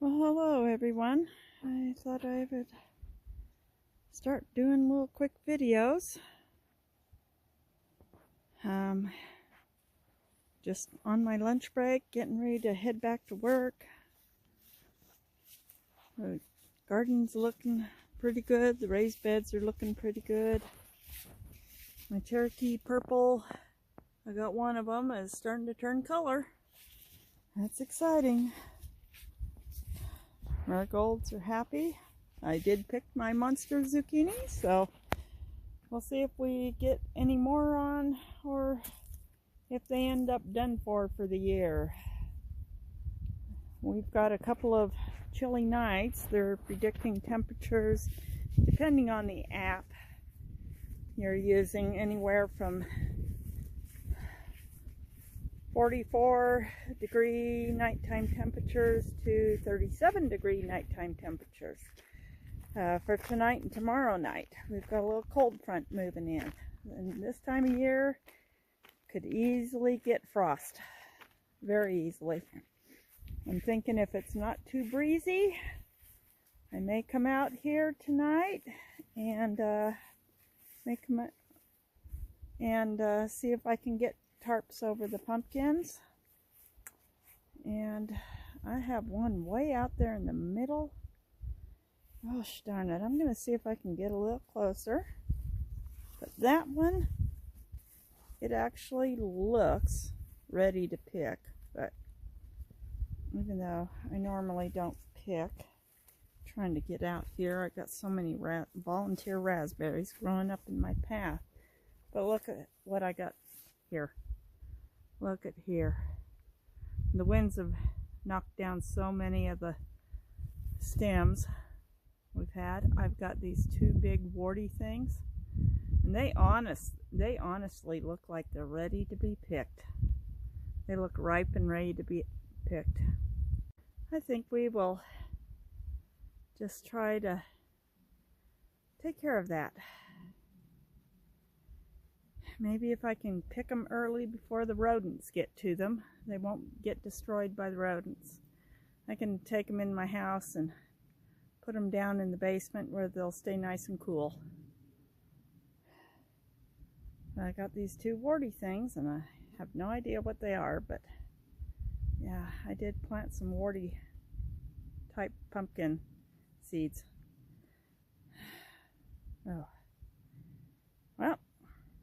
Well, hello everyone. I thought I would start doing little quick videos. Just on my lunch break, getting ready to head back to work. The garden's looking pretty good. The raised beds are looking pretty good. My Cherokee purple, I got one of them, is starting to turn color. That's exciting. Marigolds are happy. I did pick my monster zucchini, so we'll see if we get any more on or if they end up done for the year. We've got a couple of chilly nights. They're predicting temperatures, depending on the app you're using, anywhere from 44-degree nighttime temperatures to 37-degree nighttime temperatures. For tonight and tomorrow night, we've got a little cold front moving in. And this time of year could easily get frost. Very easily. I'm thinking if it's not too breezy, I may come out here tonight and see if I can get tarps over the pumpkins. And I have one way out there in the middle. Gosh darn it, I'm going to see if I can get a little closer. But that one, it actually looks ready to pick. But even though I normally don't pick, I'm trying to get out here. I got so many volunteer raspberries growing up in my path. But look at what I got here. Look at here. The winds have knocked down so many of the stems we've had. I've got these two big warty things, and they honestly look like they're ready to be picked. They look ripe and ready to be picked. I think we will just try to take care of that. Maybe if I can pick them early before the rodents get to them, they won't get destroyed by the rodents. I can take them in my house and put them down in the basement where they'll stay nice and cool. I got these two warty things, and I have no idea what they are, but yeah, I did plant some warty type pumpkin seeds. Oh. Well,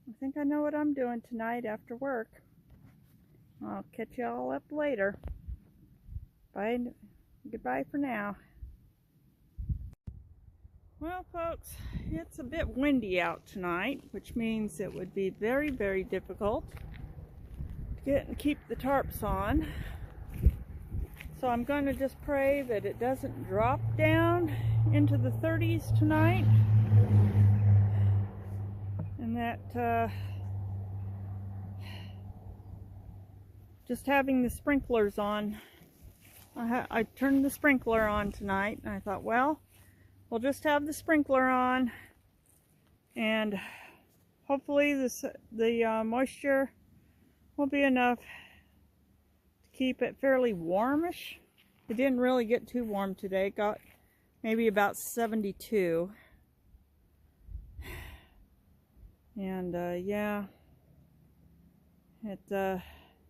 I think I know what I'm doing tonight after work. I'll catch you all up later. Bye. Goodbye for now. Well, folks, it's a bit windy out tonight, which means it would be very, very difficult to keep the tarps on. So I'm going to just pray that it doesn't drop down into the 30s tonight, and that just having the sprinklers on. I turned the sprinkler on tonight, and I thought, well, we'll just have the sprinkler on, and hopefully the moisture will be enough to keep it fairly warmish. It didn't really get too warm today. It got maybe about 72. And yeah,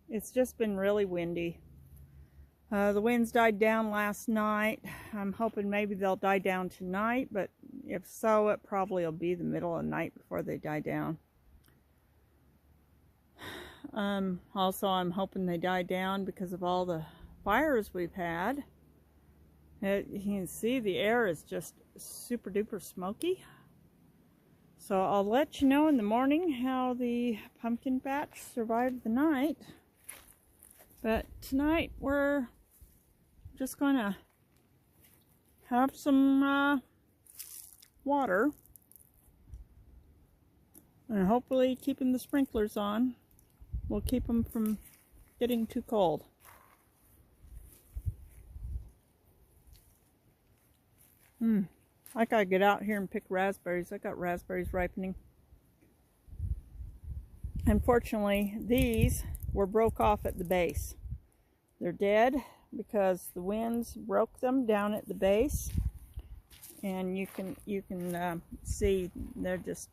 it's just been really windy. The winds died down last night. I'm hoping maybe they'll die down tonight, but if so, it probably will be the middle of the night before they die down. Also, I'm hoping they die down because of all the fires we've had. You can see the air is just super duper smoky. So I'll let you know in the morning how the pumpkin patch survived the night. But tonight we're just going to have some water, and hopefully keeping the sprinklers on will keep them from getting too cold. I gotta get out here and pick raspberries. I got raspberries ripening. Unfortunately, these were broke off at the base. They're dead because the winds broke them down at the base, and you can see they're just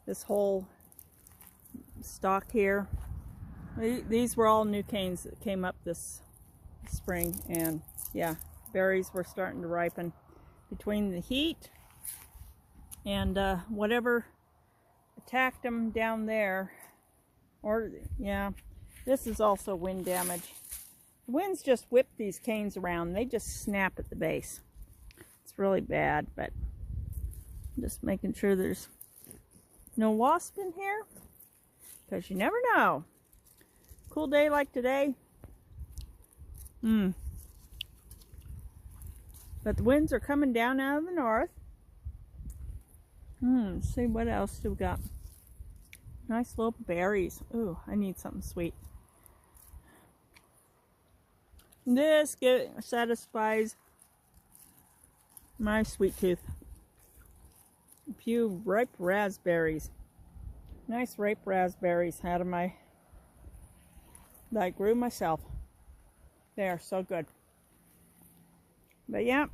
this whole stalk here. These were all new canes that came up this spring, and yeah, berries were starting to ripen between the heat and whatever attacked them down there. Or yeah, this is also wind damage. The winds just whip these canes around. They just snap at the base. It's really bad, but I'm just making sure there's no wasp in here, because you never know. Cool day like today. But the winds are coming down out of the north. Let's see what else do we got. Nice little berries. Ooh, I need something sweet. This satisfies my sweet tooth. A few ripe raspberries. Nice ripe raspberries out of that I grew myself. They are so good. But yeah,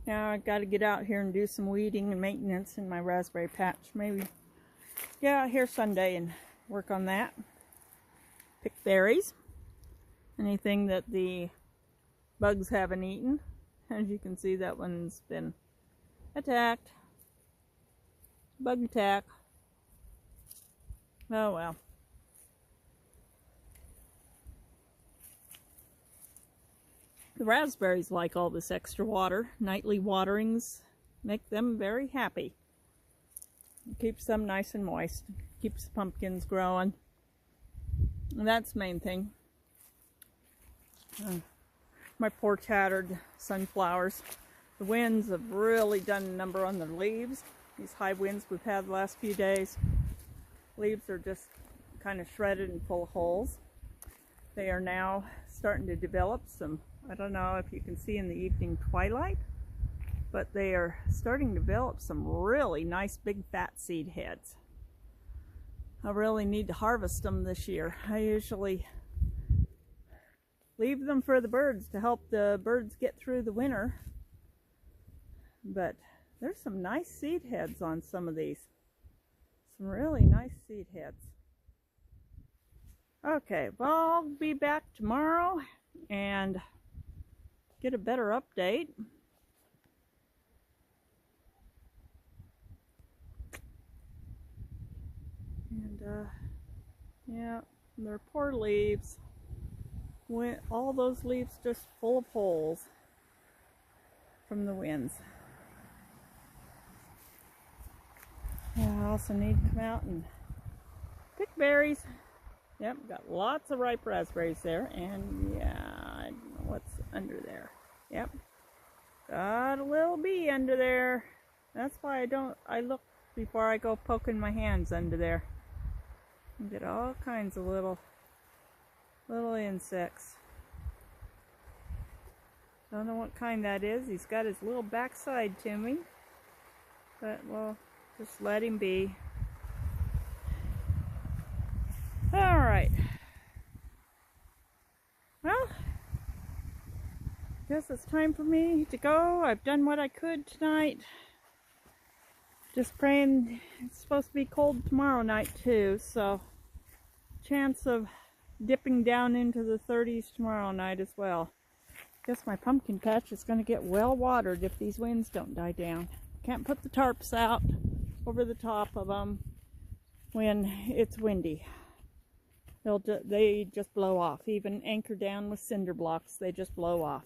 now I got to get out here and do some weeding and maintenance in my raspberry patch. Maybe get out here Sunday and work on that. Pick berries. Anything that the bugs haven't eaten. As you can see, that one's been attacked. Bug attack. Oh well. The raspberries like all this extra water. Nightly waterings make them very happy. It keeps them nice and moist. Keeps the pumpkins growing. And that's the main thing. My poor tattered sunflowers. The winds have really done a number on their leaves. These high winds we've had the last few days. Leaves are just kind of shredded and full of holes. They are now starting to develop some, I don't know if you can see in the evening twilight, but they are starting to develop some really nice big fat seed heads. I really need to harvest them this year. I usually leave them for the birds to help the birds get through the winter. But there's some nice seed heads on some of these. Some really nice seed heads. Okay, well, I'll be back tomorrow and get a better update. And yeah, they're poor leaves. All those leaves just full of holes from the winds. Yeah, I also need to come out and pick berries. Yep, got lots of ripe raspberries there, and yeah, I don't know what's under there. Yep, got a little bee under there. That's why I look before I go poking my hands under there. You get all kinds of little insects. Don't know what kind that is. He's got his little backside to me, but we'll just let him be. Alright. Well, guess it's time for me to go. I've done what I could tonight. Just praying. It's supposed to be cold tomorrow night too, so chance of dipping down into the 30s tomorrow night as well. Guess my pumpkin patch is going to get well watered if these winds don't die down. Can't put the tarps out over the top of them when it's windy. They just blow off. Even anchored down with cinder blocks, they just blow off.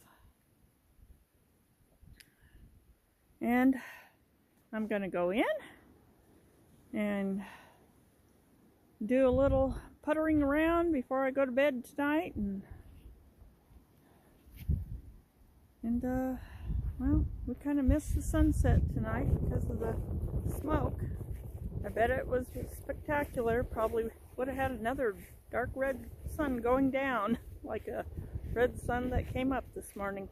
And I'm going to go in and do a little puttering around before I go to bed tonight. And well, we kind of missed the sunset tonight because of the smoke. I bet it was spectacular. Probably would have had another dark red sun going down, like a red sun that came up this morning.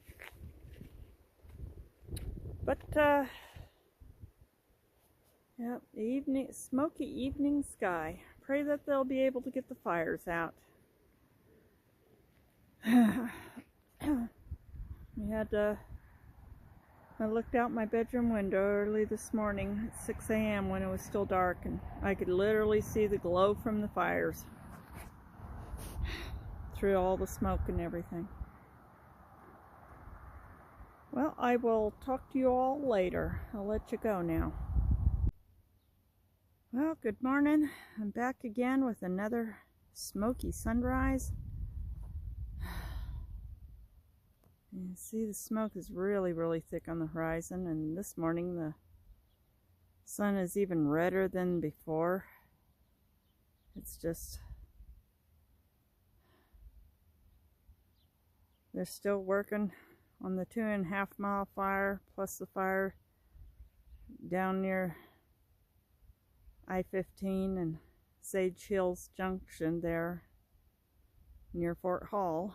But yeah, the smoky evening sky. Pray that they'll be able to get the fires out. I looked out my bedroom window early this morning at 6 a.m. when it was still dark, and I could literally see the glow from the fires through all the smoke and everything. Well, I will talk to you all later. I'll let you go now. Well, good morning. I'm back again with another smoky sunrise. You see the smoke is really, really thick on the horizon, and this morning the sun is even redder than before. It's just, they're still working on the 2.5 mile fire, plus the fire down near I-15 and Sage Hills Junction there near Fort Hall.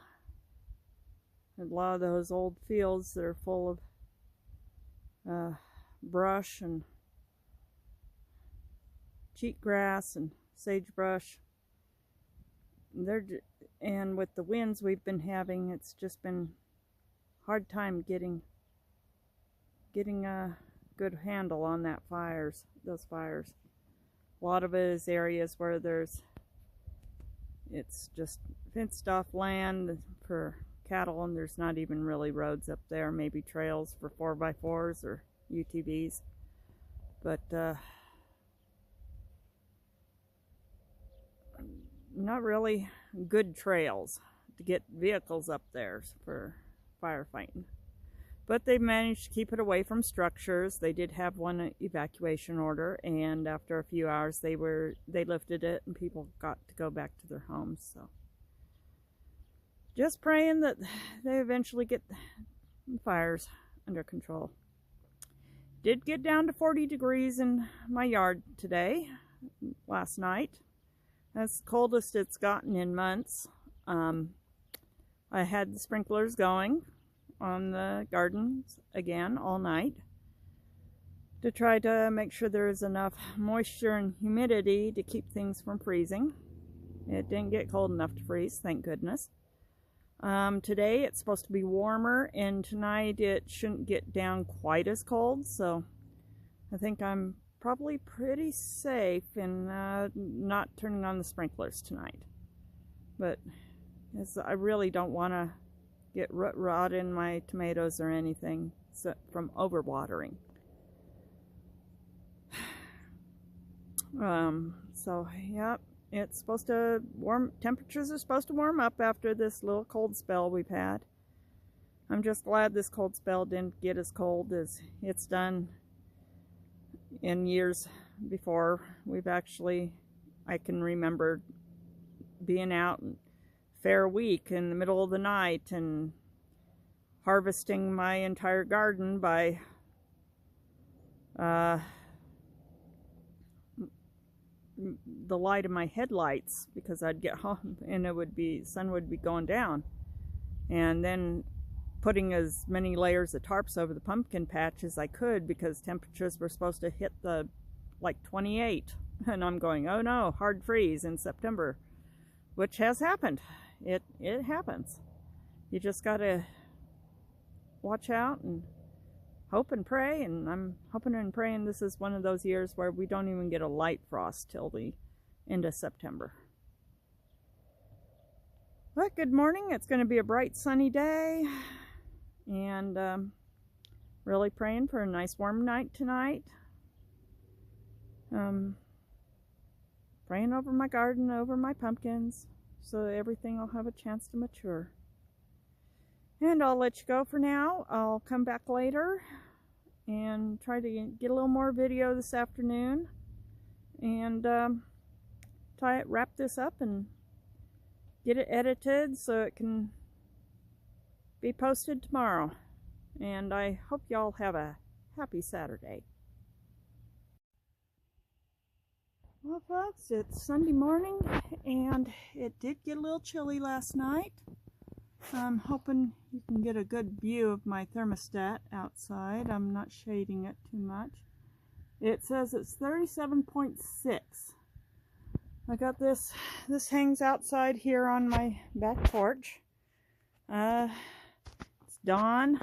And a lot of those old fields that are full of brush and cheatgrass and sagebrush. And with the winds we've been having, it's just been hard time getting a good handle on those fires. A lot of it is areas where it's just fenced off land for cattle, and there's not even really roads up there, maybe trails for 4x4s or UTVs, but not really good trails to get vehicles up there for firefighting. But they managed to keep it away from structures. They did have one evacuation order, and after a few hours they lifted it and people got to go back to their homes. So just praying that they eventually get the fires under control. Did get down to 40 degrees in my yard last night. That's the coldest it's gotten in months. I had the sprinklers going on the gardens again all night to try to make sure there is enough moisture and humidity to keep things from freezing. It didn't get cold enough to freeze, thank goodness. Today it's supposed to be warmer, and tonight it shouldn't get down quite as cold, so I think I'm probably pretty safe in not turning on the sprinklers tonight. But I really don't want to get root rot in my tomatoes or anything from overwatering. So yeah, it's supposed to temperatures are supposed to warm up after this little cold spell we've had. I'm just glad this cold spell didn't get as cold as it's done in years before. I can remember being out fair week in the middle of the night and harvesting my entire garden by the light of my headlights, because I'd get home and sun would be going down, and then putting as many layers of tarps over the pumpkin patch as I could, because temperatures were supposed to hit like 28, and I'm going, oh no, hard freeze in September, which has happened. It happens. You just gotta watch out and hope and pray, and I'm hoping and praying this is one of those years where we don't even get a light frost till the end of September. But good morning. It's going to be a bright sunny day, and really praying for a nice warm night tonight. Praying over my garden, over my pumpkins, so everything will have a chance to mature. And I'll let you go for now. I'll come back later and try to get a little more video this afternoon, and wrap this up and get it edited so it can be posted tomorrow. And I hope y'all have a happy Saturday. Well, folks, it's Sunday morning, and it did get a little chilly last night. I'm hoping you can get a good view of my thermostat outside. I'm not shading it too much. It says it's 37.6. I got this hangs outside here on my back porch. It's dawn.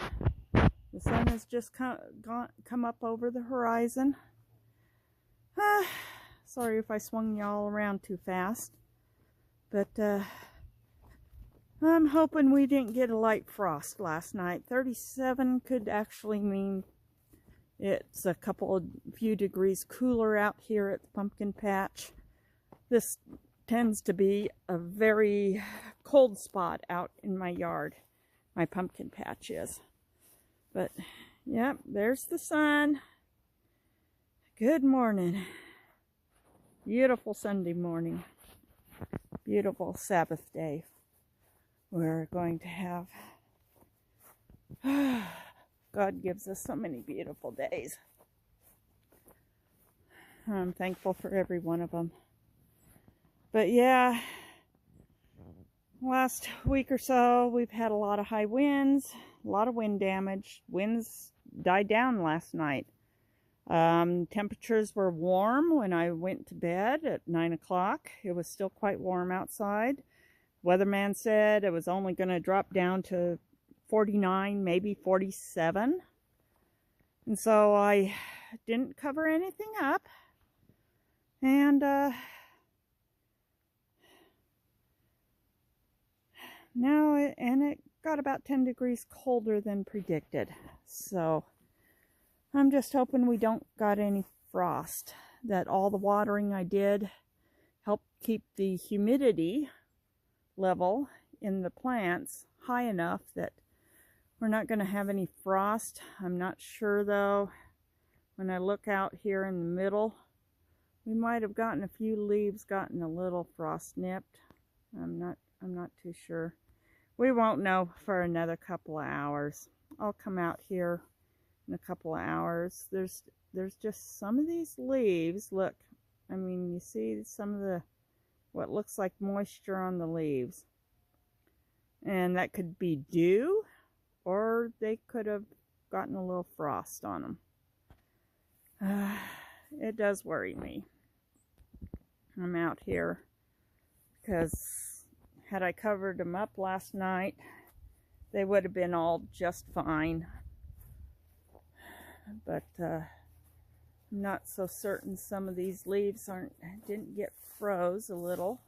The sun has just come up over the horizon. Sorry if I swung y'all around too fast. But I'm hoping we didn't get a light frost last night. 37 could actually mean it's a few degrees cooler out here at the pumpkin patch. This tends to be a very cold spot out in my yard. My pumpkin patch is. But, yep, there's the sun. Good morning. Beautiful Sunday morning. Beautiful Sabbath day. We're going to have... God gives us so many beautiful days. I'm thankful for every one of them. But yeah, last week or so, we've had a lot of high winds, a lot of wind damage. Winds died down last night. Temperatures were warm when I went to bed at 9 o'clock. It was still quite warm outside. Weatherman said it was only going to drop down to 49, maybe 47. And so I didn't cover anything up. And it got about 10 degrees colder than predicted. So I'm just hoping we don't got any frost. That all the watering I did helped keep the humidity level in the plants high enough that we're not going to have any frost. I'm not sure though. When I look out here in the middle, we might have gotten a few leaves gotten a little frost nipped. I'm not too sure. We won't know for another couple of hours. I'll come out here in a couple of hours. There's just some of these leaves. Look, I mean, you see some of the what looks like moisture on the leaves, and that could be dew, or they could have gotten a little frost on them. It does worry me. I'm out here because had I covered them up last night, they would have been all just fine. But I'm not so certain some of these leaves didn't get froze a little.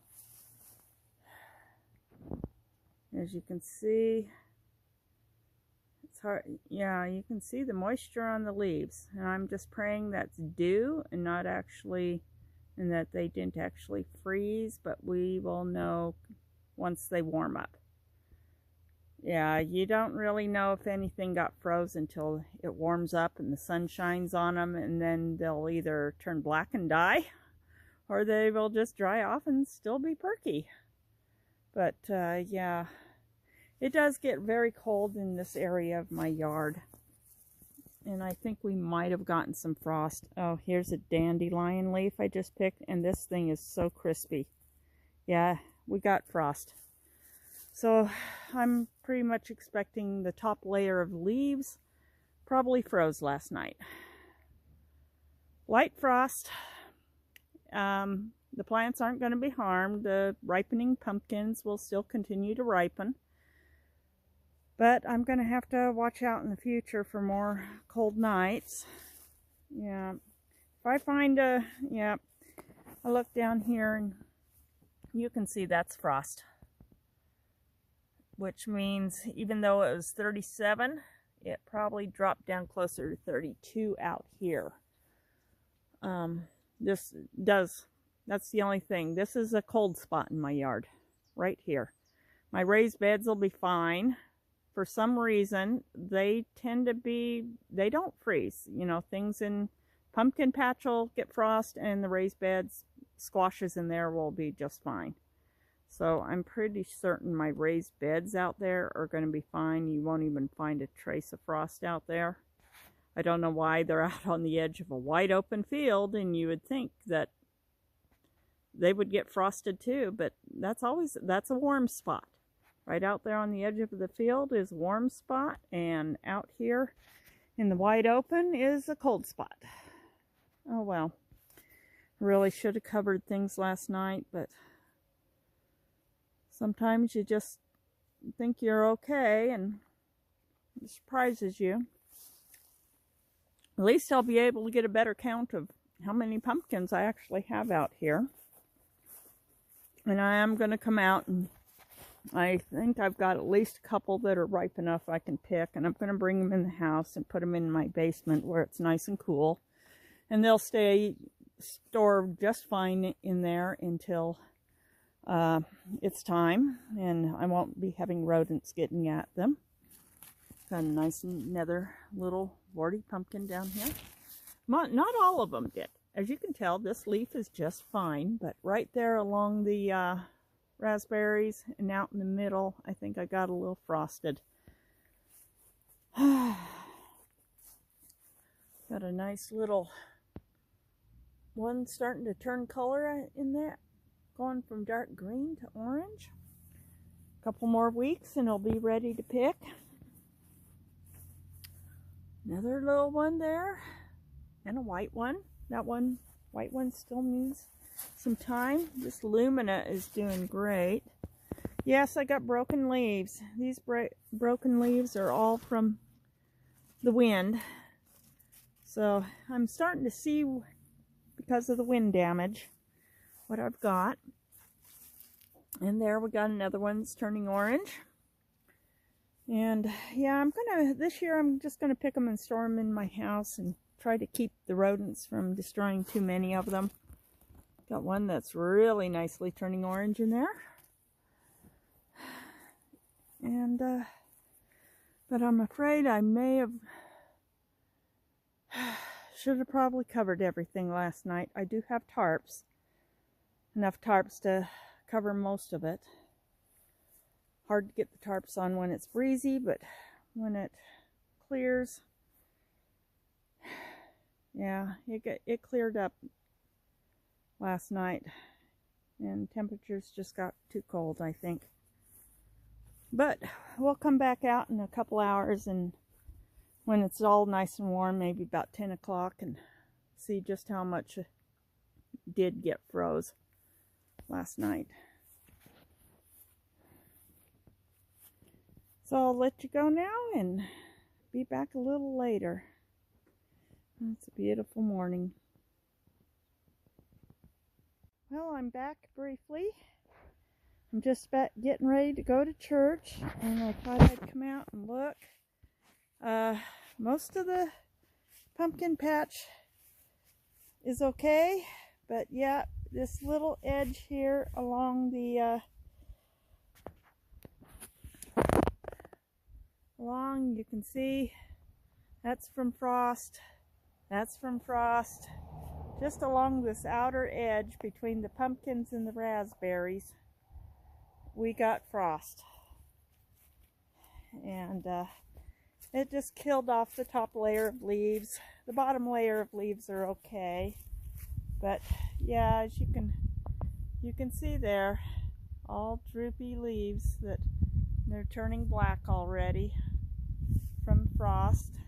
As you can see, it's hard. Yeah, you can see the moisture on the leaves. And I'm just praying that's dew and not actually, and that they didn't actually freeze, but we will know once they warm up. Yeah, you don't really know if anything got froze until it warms up and the sun shines on them, and then they'll either turn black and die, or they will just dry off and still be perky. But yeah, it does get very cold in this area of my yard. And I think we might have gotten some frost. Oh, here's a dandelion leaf I just picked, and this thing is so crispy. Yeah, we got frost. So I'm pretty much expecting the top layer of leaves probably froze last night. Light frost. The plants aren't going to be harmed. The ripening pumpkins will still continue to ripen. But I'm going to have to watch out in the future for more cold nights. Yeah. If I find yeah, I look down here and you can see that's frost. Which means even though it was 37, it probably dropped down closer to 32 out here. That's the only thing. This is a cold spot in my yard, right here. My raised beds will be fine. For some reason, they tend to be, they don't freeze. You know, things in pumpkin patch will get frost, and the raised beds, squashes in there will be just fine. So I'm pretty certain my raised beds out there are going to be fine. You won't even find a trace of frost out there. I don't know why they're out on the edge of a wide open field, and you would think that they would get frosted too, but that's a warm spot. Right out there on the edge of the field is a warm spot, and out here in the wide open is a cold spot. Oh well. Really should have covered things last night, but sometimes you just think you're okay, and surprises you. At least I'll be able to get a better count of how many pumpkins I actually have out here. And I am going to come out, and I think I've got at least a couple that are ripe enough I can pick, and I'm going to bring them in the house and put them in my basement where it's nice and cool. And they'll stay stored just fine in there until it's time, and I won't be having rodents getting at them. Got a nice another little warty pumpkin down here. Not all of them did. As you can tell, this leaf is just fine, but right there along the raspberries and out in the middle, I think I got a little frosted. Got a nice little one starting to turn color in there, going from dark green to orange. A couple more weeks and it'll be ready to pick. Another little one there, and a white one. That one, white one, still needs some time. This Lumina is doing great. Yes, I got broken leaves. These broken leaves are all from the wind. So I'm starting to see, because of the wind damage, what I've got. And there we got another one that's turning orange. And yeah, this year I'm just gonna pick them and store them in my house and try to keep the rodents from destroying too many of them. Got one that's really nicely turning orange in there. And but I'm afraid I should have probably covered everything last night. I do have tarps, enough tarps to cover most of it. Hard to get the tarps on when it's breezy, but when it clears, yeah, it cleared up last night, and temperatures just got too cold, I think. But we'll come back out in a couple hours, and when it's all nice and warm, maybe about 10 o'clock, and see just how much did get froze last night. So I'll let you go now and be back a little later. It's a beautiful morning. Well, I'm back briefly. I'm just about getting ready to go to church, and I thought I'd come out and look. Most of the pumpkin patch is okay, but yeah, this little edge here along the you can see that's from frost. That's from frost. Just along this outer edge between the pumpkins and the raspberries, we got frost. And it just killed off the top layer of leaves. The bottom layer of leaves are okay. But yeah, as you can see there, all droopy leaves that they're turning black already from frost.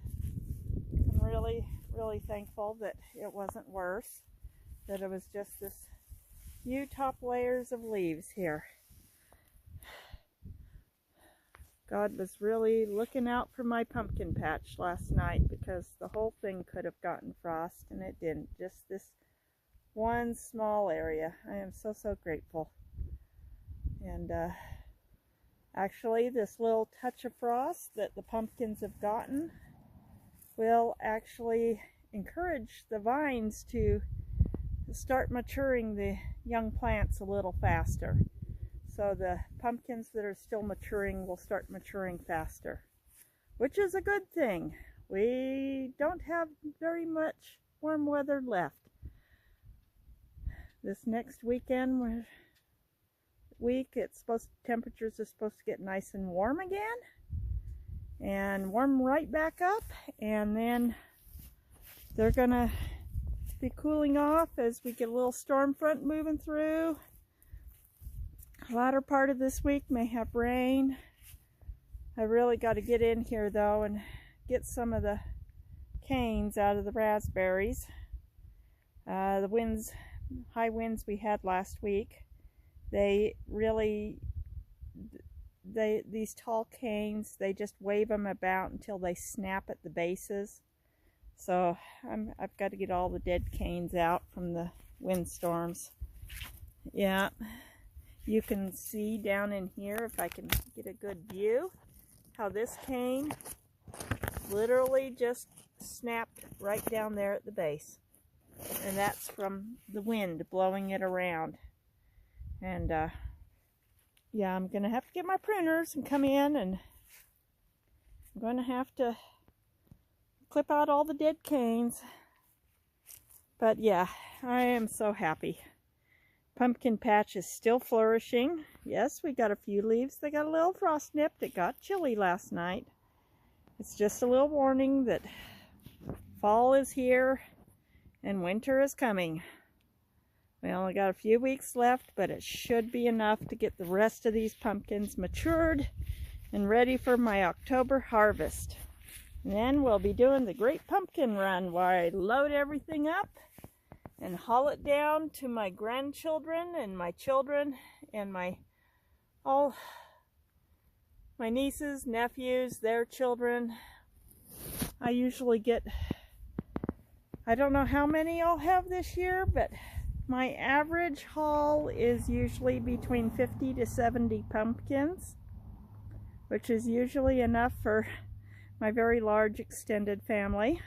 I'm really thankful that it wasn't worse, that it was just this few top layers of leaves here. God was really looking out for my pumpkin patch last night, because the whole thing could have gotten frost and it didn't. Just this one small area. I am so grateful. And actually, this little touch of frost that the pumpkins have gotten will actually encourage the vines to start maturing the young plants a little faster. So the pumpkins that are still maturing will start maturing faster, which is a good thing. We don't have very much warm weather left. This next weekend, temperatures are supposed to get nice and warm again, and warm right back up, and then they're gonna be cooling off as we get a little storm front moving through. The latter part of this week may have rain. I really got to get in here though and get some of the canes out of the raspberries. The high winds we had last week, they really these tall canes, they just wave them about until they snap at the bases. So I've got to get all the dead canes out from the windstorms. Yeah, you can see down in here, if I can get a good view, how this cane literally just snapped right down there at the base. And that's from the wind blowing it around. And yeah, I'm gonna have to get my pruners and come in, and I'm gonna have to clip out all the dead canes. But yeah, I am so happy. Pumpkin patch is still flourishing. Yes, we got a few leaves. They got a little frost nip. It got chilly last night. It's just a little warning that fall is here and winter is coming. We only got a few weeks left, but it should be enough to get the rest of these pumpkins matured and ready for my October harvest. And then we'll be doing the Great Pumpkin Run, where I load everything up and haul it down to my grandchildren and my children and my nieces, nephews, their children. I usually get, I don't know how many I'll have this year, but my average haul is usually between 50 to 70 pumpkins, which is usually enough for my very large extended family.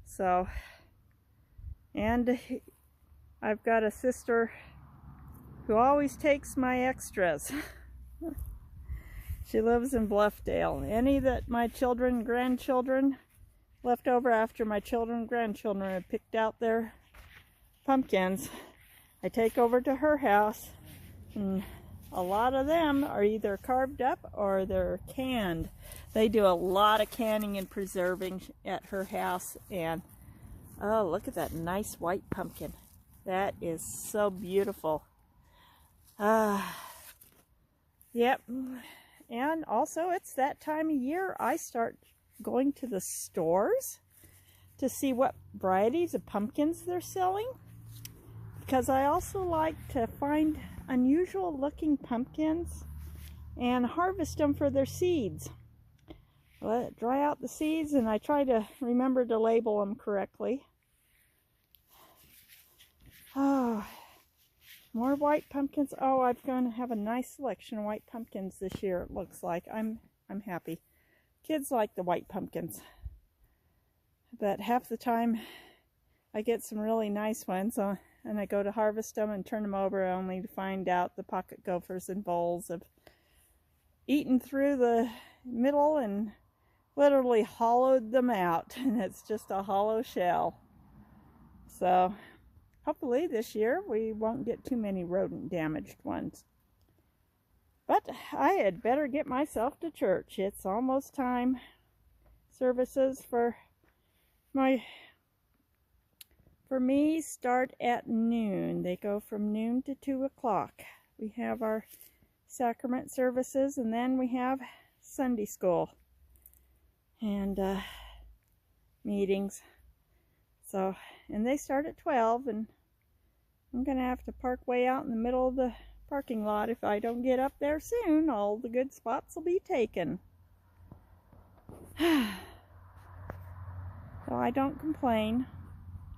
So, and I've got a sister who always takes my extras. She lives in Bluffdale. Any that my children, grandchildren, left over after my children, grandchildren have picked out their pumpkins, I take over to her house, and a lot of them are either carved up or they're canned. They do a lot of canning and preserving at her house. And oh, look at that nice white pumpkin. That is so beautiful. Yep. And also, it's that time of year I start going to the stores to see what varieties of pumpkins they're selling, because I also like to find unusual looking pumpkins and harvest them for their seeds. Let it dry out the seeds, and I try to remember to label them correctly. Oh, more white pumpkins. Oh, I'm going to have a nice selection of white pumpkins this year, it looks like. I'm happy. Kids like the white pumpkins. But half the time I get some really nice ones, and I go to harvest them and turn them over only to find out the pocket gophers and voles have eaten through the middle and literally hollowed them out, and it's just a hollow shell. So hopefully this year we won't get too many rodent damaged ones. But I had better get myself to church. It's almost time. Services for me start at noon. They go from noon to 2 o'clock. We have our sacrament services, and then we have Sunday school and meetings. So, and they start at 12, and I'm gonna have to park way out in the middle of the parking lot. If I don't get up there soon, all the good spots will be taken. So I don't complain.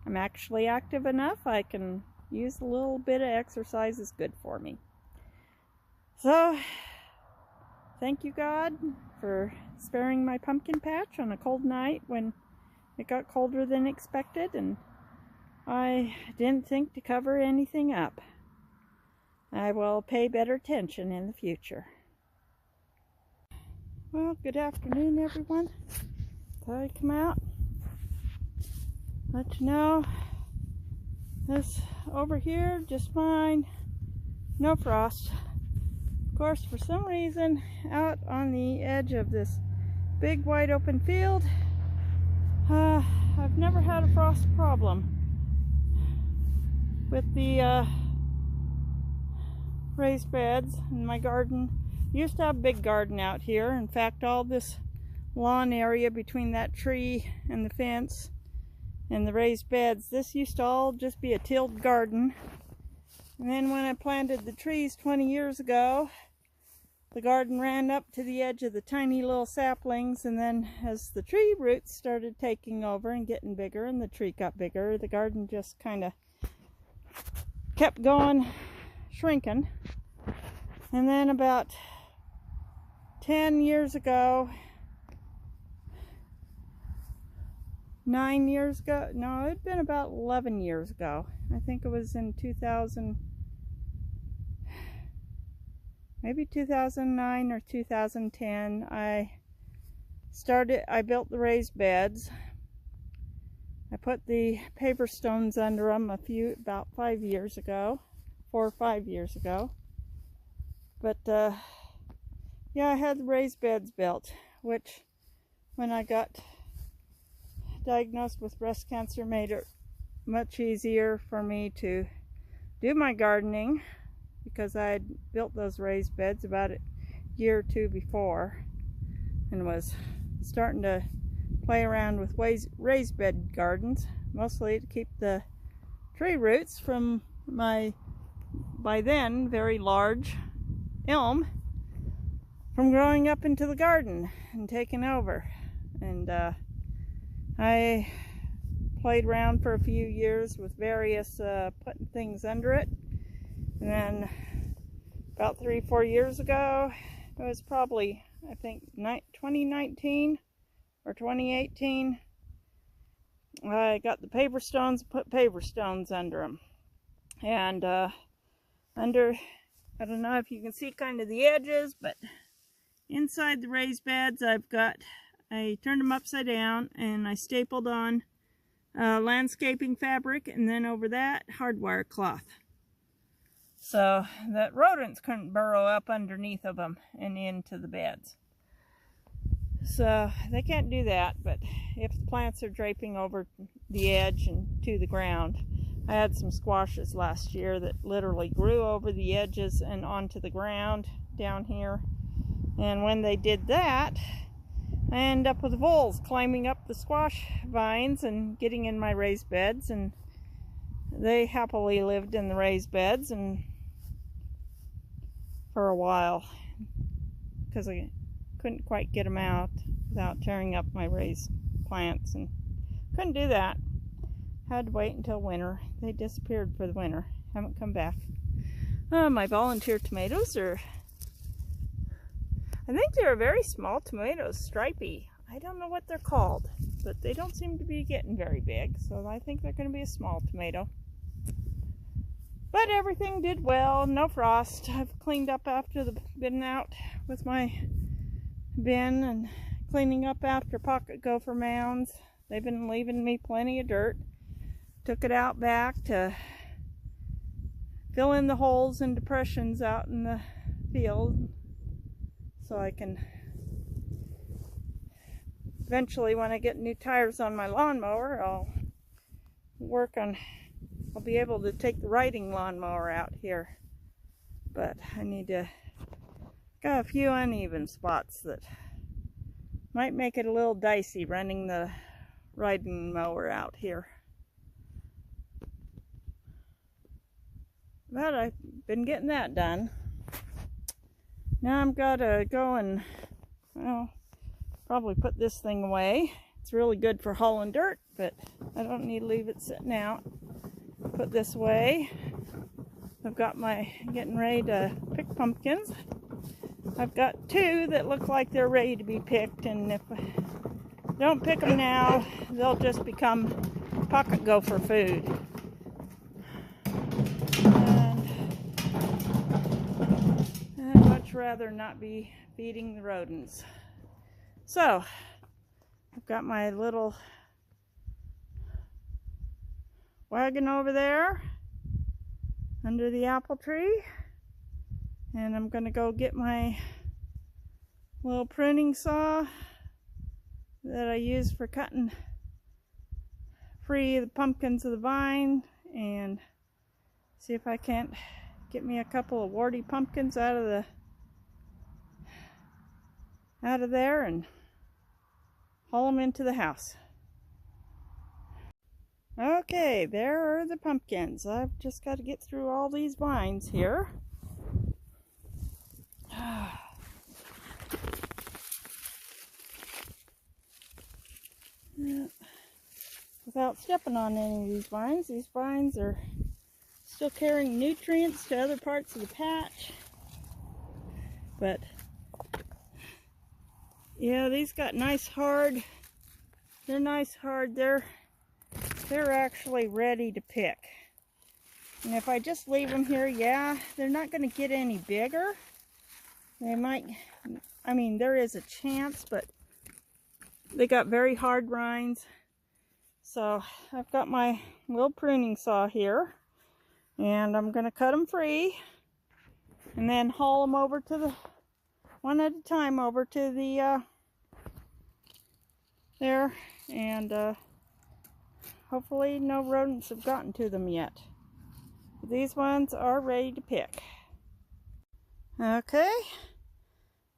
I'm actually active enough. I can use a little bit of exercise is good for me. So, thank you, God, for sparing my pumpkin patch on a cold night when it got colder than expected, and I didn't think to cover anything up. I will pay better attention in the future. Well, good afternoon, everyone. Thought I'd come out, let you know this over here just fine, no frost. Of course, for some reason, out on the edge of this big wide open field, I've never had a frost problem with the raised beds in my garden. Used to have a big garden out here. In fact, all this lawn area between that tree and the fence and the raised beds, this used to all just be a tilled garden. And then when I planted the trees 20 years ago, the garden ran up to the edge of the tiny little saplings, and then as the tree roots started taking over and getting bigger and the tree got bigger, the garden just kind of kept going, shrinking. And then about 10 years ago, 9 years ago, no, it'd been about 11 years ago. I think it was in 2000, maybe 2009 or 2010. I built the raised beds. I put the paver stones under them about 5 years ago, 4 or 5 years ago. But yeah, I had the raised beds built, which when I got diagnosed with breast cancer made it much easier for me to do my gardening, because I had built those raised beds about a year or two before and was starting to play around with raised bed gardens, mostly to keep the tree roots from my, by then, very large elm from growing up into the garden and taking over. And I played around for a few years with various putting things under it, and then about 3 or 4 years ago, it was probably, I think, 2019 or 2018, I got the paver stones, put paver stones under them. And under, I don't know if you can see kind of the edges, but inside the raised beds I turned them upside down and I stapled on landscaping fabric, and then over that hardwire cloth, so that rodents couldn't burrow up underneath of them and into the beds. So they can't do that, but if the plants are draping over the edge and to the ground, I had some squashes last year that literally grew over the edges and onto the ground down here, and when they did that, I ended up with voles climbing up the squash vines and getting in my raised beds, and they happily lived in the raised beds and for a while, because I couldn't quite get them out without tearing up my raised plants, and couldn't do that. Had to wait until winter. They disappeared for the winter, haven't come back. My volunteer tomatoes are, I think they're very small tomatoes, stripy. I don't know what they're called, but they don't seem to be getting very big, so I think they're going to be a small tomato. But everything did well, no frost. I've cleaned up after been out with my bin and cleaning up after pocket gopher mounds. They've been leaving me plenty of dirt. Took it out back to fill in the holes and depressions out in the field, so I can eventually, when I get new tires on my lawnmower, I'll be able to take the riding lawnmower out here. But I got a few uneven spots that might make it a little dicey running the riding mower out here. But I've been getting that done. Now I'm gotta go and, well, probably put this thing away. It's really good for hauling dirt, but I don't need to leave it sitting out. Put this away. I've got getting ready to pick pumpkins. I've got 2 that look like they're ready to be picked, and if I don't pick them now, they'll just become pocket gopher food. And I'd much rather not be feeding the rodents. So, I've got my little wagon over there under the apple tree, and I'm going to go get my little pruning saw that I use for cutting free the pumpkins of the vine, and see if I can't get me a couple of warty pumpkins out of there and haul them into the house. Okay, there are the pumpkins. I've just got to get through all these vines here. without stepping on any of these vines. These vines are still carrying nutrients to other parts of the patch. But yeah, these got nice hard. They're nice hard. They're actually ready to pick. And if I just leave them here, yeah, they're not going to get any bigger. They might, I mean, there is a chance, but they got very hard rinds. So I've got my little pruning saw here, and I'm going to cut them free and then haul them over to the, one at a time, over to the, there, and hopefully no rodents have gotten to them yet. These ones are ready to pick. Okay,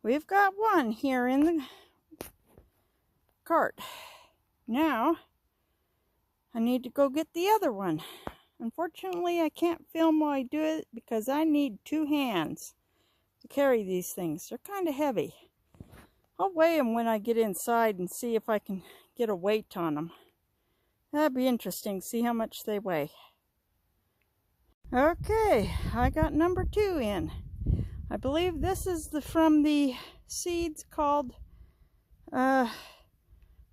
we've got one here in the cart. Now, I need to go get the other one. Unfortunately, I can't film while I do it because I need 2 hands to carry these things. They're kind of heavy. I'll weigh them when I get inside and see if I can get a weight on them. That'd be interesting, see how much they weigh. Okay, I got number 2 in. I believe this is from the seeds called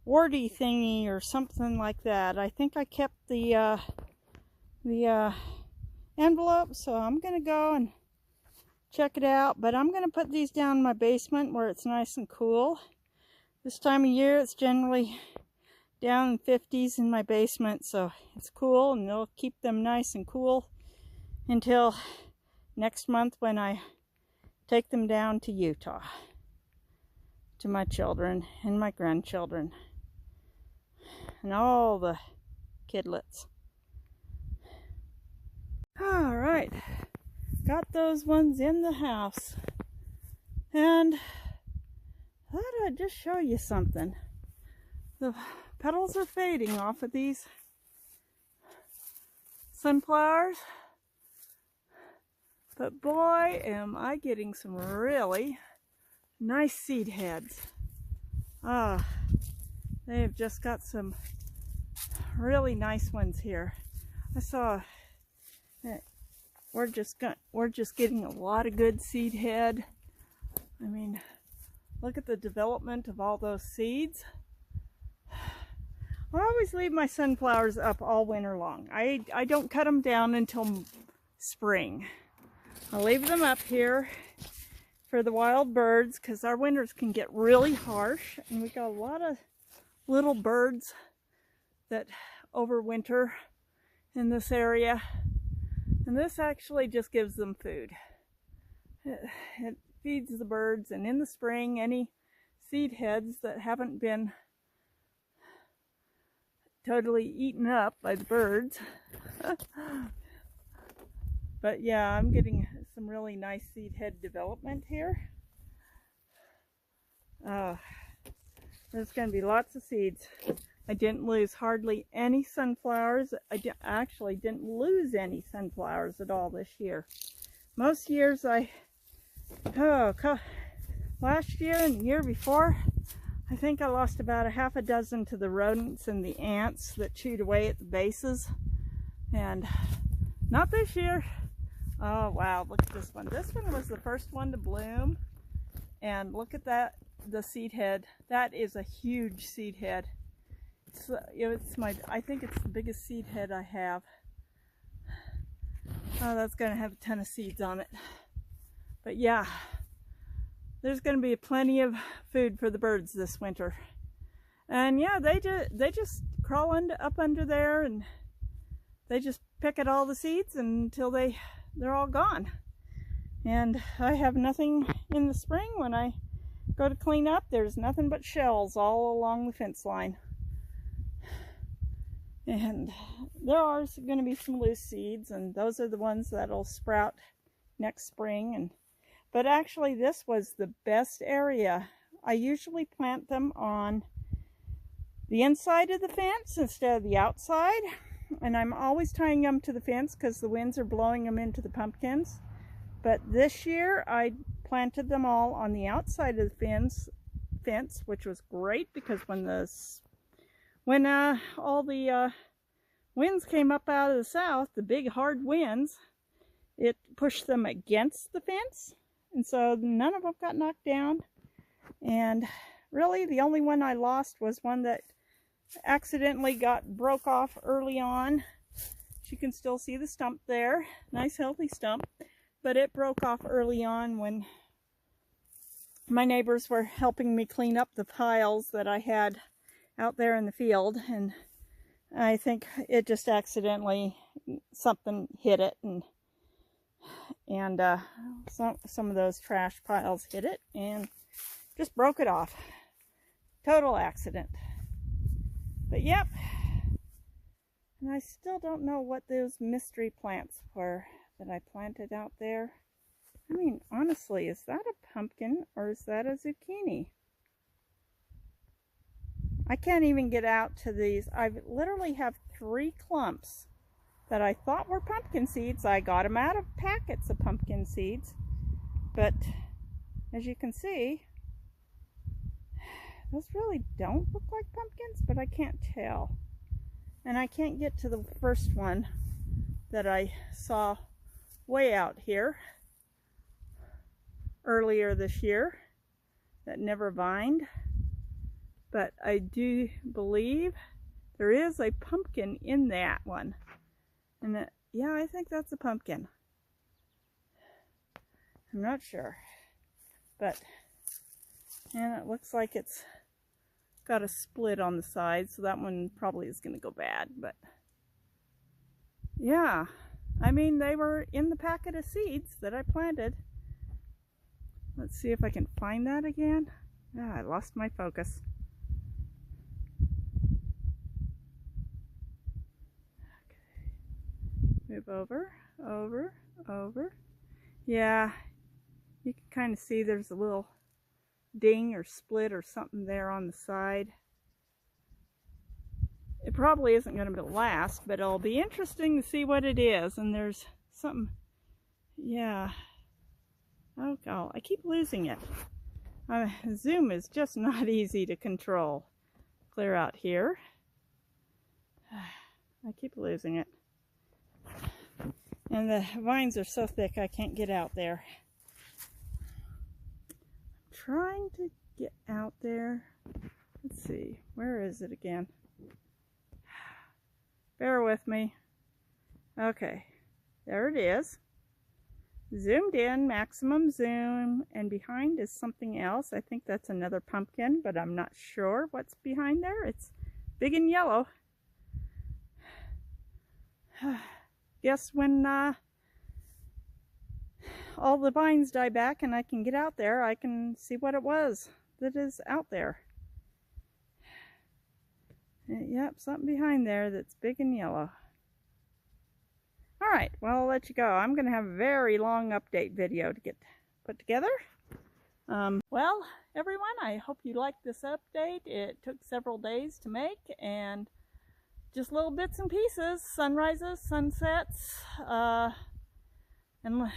warty thingy or something like that. I think I kept the envelope, so I'm gonna go and check it out. But I'm gonna put these down in my basement where it's nice and cool. This time of year it's generally down in 50s in my basement, so it's cool, and they'll keep them nice and cool until next month when I take them down to Utah to my children and my grandchildren and all the kidlets. All right, got those ones in the house, and I thought I'd just show you something. The petals are fading off of these sunflowers, but boy, am I getting some really nice seed heads. They have just got some really nice ones here. I saw that we're just getting a lot of good seed head. I mean, look at the development of all those seeds. I always leave my sunflowers up all winter long. I don't cut them down until spring. I'll leave them up here for the wild birds because our winters can get really harsh, and we got a lot of little birds that overwinter in this area, and this actually just gives them food. It feeds the birds, and in the spring any seed heads that haven't been totally eaten up by the birds. But yeah, I'm getting some really nice seed head development here. There's going to be lots of seeds. I didn't lose hardly any sunflowers. I actually didn't lose any sunflowers at all this year. Most years last year and the year before, I think I lost about a half a dozen to the rodents and the ants that chewed away at the bases. And not this year. Oh wow, look at this one. This one was the first one to bloom. And look at that, the seed head. That is a huge seed head. I think it's the biggest seed head I have. Oh, that's going to have a ton of seeds on it. But yeah, there's going to be plenty of food for the birds this winter. And yeah, they just crawl up under there, and they just pick at all the seeds until they're all gone. And I have nothing in the spring. When I go to clean up, there's nothing but shells all along the fence line. And there are going to be some loose seeds, and those are the ones that'll sprout next spring. But actually, this was the best area. I usually plant them on the inside of the fence instead of the outside. And I'm always tying them to the fence because the winds are blowing them into the pumpkins. But this year, I planted them all on the outside of the fence, which was great because when when all the winds came up out of the south, the big hard winds, it pushed them against the fence, and so none of them got knocked down. And really the only one I lost was one that accidentally broke off early on. You can still see the stump there, nice healthy stump, but it broke off early on when my neighbors were helping me clean up the piles that I had out there in the field, and I think it just accidentally, something hit it, and some of those trash piles hit it and just broke it off. Total accident. But yep, and I still don't know what those mystery plants were that I planted out there. I mean, honestly, is that a pumpkin or is that a zucchini? I can't even get out to these. I literally have 3 clumps that I thought were pumpkin seeds. I got them out of packets of pumpkin seeds, but as you can see, those really don't look like pumpkins, but I can't tell. And I can't get to the first one that I saw way out here earlier this year that never vined. But I do believe there is a pumpkin in that one. And yeah, I think that's a pumpkin. I'm not sure. But, and it looks like it's got a split on the side, so that one probably is going to go bad. But yeah, I mean, they were in the packet of seeds that I planted. Let's see if I can find that again. Ah, I lost my focus. Okay. Move over, over, over. Yeah, you can kind of see there's a little ding or split or something there on the side. It probably isn't going to last, but it'll be interesting to see what it is. And there's something, yeah. Oh God, I keep losing it. Zoom is just not easy to control. Clear out here. I keep losing it. And the vines are so thick I can't get out there. Trying to get out there. Let's see, where is it again? Bear with me. Okay, there it is. Zoomed in, maximum zoom, and behind is something else. I think that's another pumpkin, but I'm not sure what's behind there. It's big and yellow. Guess when all the vines die back and I can get out there, I can see what it was that is out there. Yep, something behind there that's big and yellow. Alright, well, I'll let you go. I'm going to have a very long update video to get put together. Well, everyone, I hope you liked this update. It took several days to make, and just little bits and pieces, sunrises, sunsets, and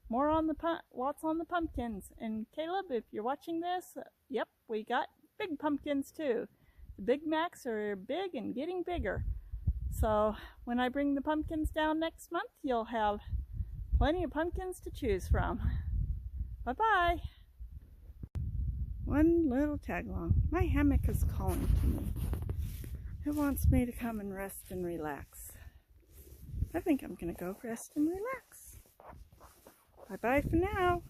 more on the lots on the pumpkins. And Caleb, if you're watching this, yep, we got big pumpkins too. The Big Macs are big and getting bigger. So when I bring the pumpkins down next month, you'll have plenty of pumpkins to choose from. Bye-bye. One little tag along. My hammock is calling to me. It wants me to come and rest and relax. I think I'm going to go rest and relax. Bye-bye for now.